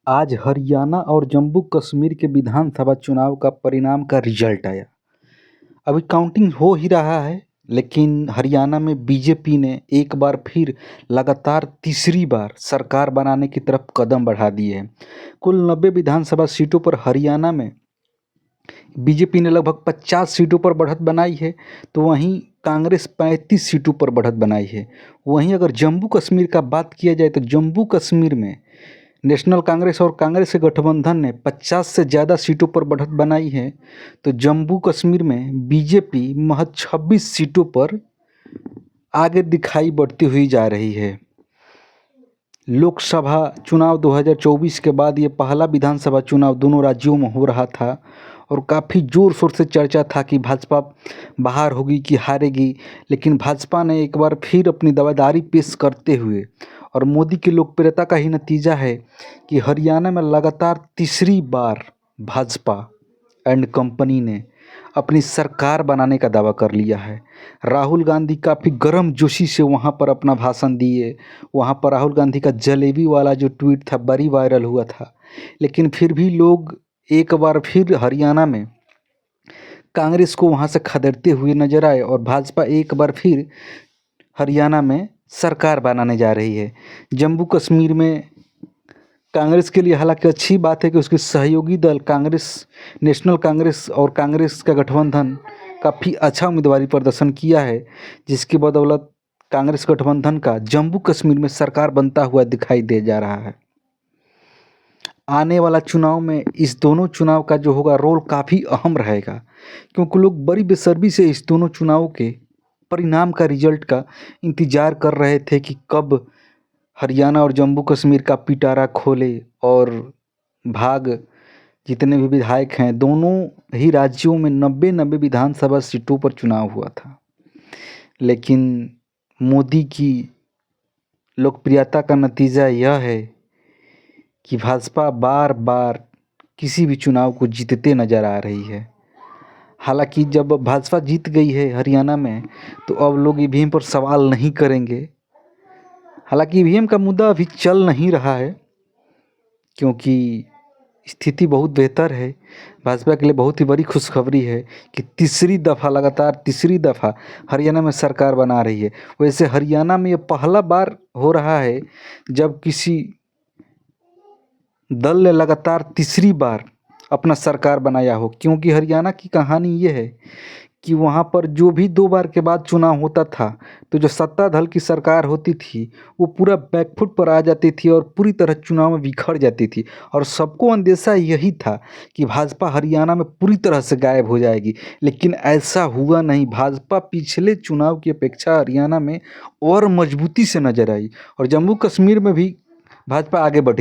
आज हरियाणा और जम्मू कश्मीर के विधानसभा चुनाव का परिणाम का रिजल्ट आया। अभी काउंटिंग हो ही रहा है, लेकिन हरियाणा में बीजेपी ने एक बार फिर लगातार तीसरी बार सरकार बनाने की तरफ कदम बढ़ा दिए हैं। कुल 90 विधानसभा सीटों पर हरियाणा में बीजेपी ने लगभग 50 सीटों पर बढ़त बनाई है, तो वहीं कांग्रेस 35 सीटों पर बढ़त बनाई है। वहीं अगर जम्मू कश्मीर का बात किया जाए तो जम्मू कश्मीर में नेशनल कांग्रेस और कांग्रेस के गठबंधन ने 50 से ज़्यादा सीटों पर बढ़त बनाई है, तो जम्मू कश्मीर में बीजेपी महज 26 सीटों पर आगे दिखाई बढ़ती हुई जा रही है। लोकसभा चुनाव 2024 के बाद ये पहला विधानसभा चुनाव दोनों राज्यों में हो रहा था और काफ़ी ज़ोर शोर से चर्चा था कि भाजपा बाहर होगी कि हारेगी, लेकिन भाजपा ने एक बार फिर अपनी दावेदारी पेश करते हुए और मोदी की लोकप्रियता का ही नतीजा है कि हरियाणा में लगातार तीसरी बार भाजपा एंड कंपनी ने अपनी सरकार बनाने का दावा कर लिया है। राहुल गांधी काफ़ी गर्मजोशी से वहाँ पर अपना भाषण दिए। वहाँ पर राहुल गांधी का जलेबी वाला जो ट्वीट था बड़ी वायरल हुआ था, लेकिन फिर भी लोग एक बार फिर हरियाणा में कांग्रेस को वहाँ से खदेड़ते हुए नजर आए और भाजपा एक बार फिर हरियाणा में सरकार बनाने जा रही है। जम्मू कश्मीर में कांग्रेस के लिए हालांकि अच्छी बात है कि उसके सहयोगी दल कांग्रेस, नेशनल कांग्रेस और कांग्रेस का गठबंधन काफ़ी अच्छा उम्मीदवारी प्रदर्शन किया है, जिसकी बदौलत कांग्रेस गठबंधन का जम्मू कश्मीर में सरकार बनता हुआ दिखाई दे जा रहा है। आने वाला चुनाव में इस दोनों चुनाव का जो होगा रोल काफ़ी अहम रहेगा, क्योंकि लोग बड़ी बेसब्री से इस दोनों चुनाव के परिणाम का रिजल्ट का इंतज़ार कर रहे थे कि कब हरियाणा और जम्मू कश्मीर का पिटारा खोले और भाग जितने भी विधायक हैं दोनों ही राज्यों में 90 विधानसभा सीटों पर चुनाव हुआ था। लेकिन मोदी की लोकप्रियता का नतीजा यह है कि भाजपा बार बार किसी भी चुनाव को जीतते नज़र आ रही है। हालांकि जब भाजपा जीत गई है हरियाणा में, तो अब लोग ईवीएम पर सवाल नहीं करेंगे। हालांकि ईवीएम का मुद्दा अभी चल नहीं रहा है, क्योंकि स्थिति बहुत बेहतर है। भाजपा के लिए बहुत ही बड़ी खुशखबरी है कि लगातार तीसरी दफ़ा हरियाणा में सरकार बना रही है। वैसे हरियाणा में ये पहला बार हो रहा है जब किसी दल ने लगातार तीसरी बार अपना सरकार बनाया हो, क्योंकि हरियाणा की कहानी ये है कि वहाँ पर जो भी 2 बार के बाद चुनाव होता था, तो जो सत्ता दल की सरकार होती थी वो पूरा बैकफुट पर आ जाती थी और पूरी तरह चुनाव में बिखर जाती थी और सबको अंदेशा यही था कि भाजपा हरियाणा में पूरी तरह से गायब हो जाएगी। लेकिन ऐसा हुआ नहीं। भाजपा पिछले चुनाव की अपेक्षा हरियाणा में और मजबूती से नजर आई और जम्मू कश्मीर में भी भाजपा आगे बढ़ी।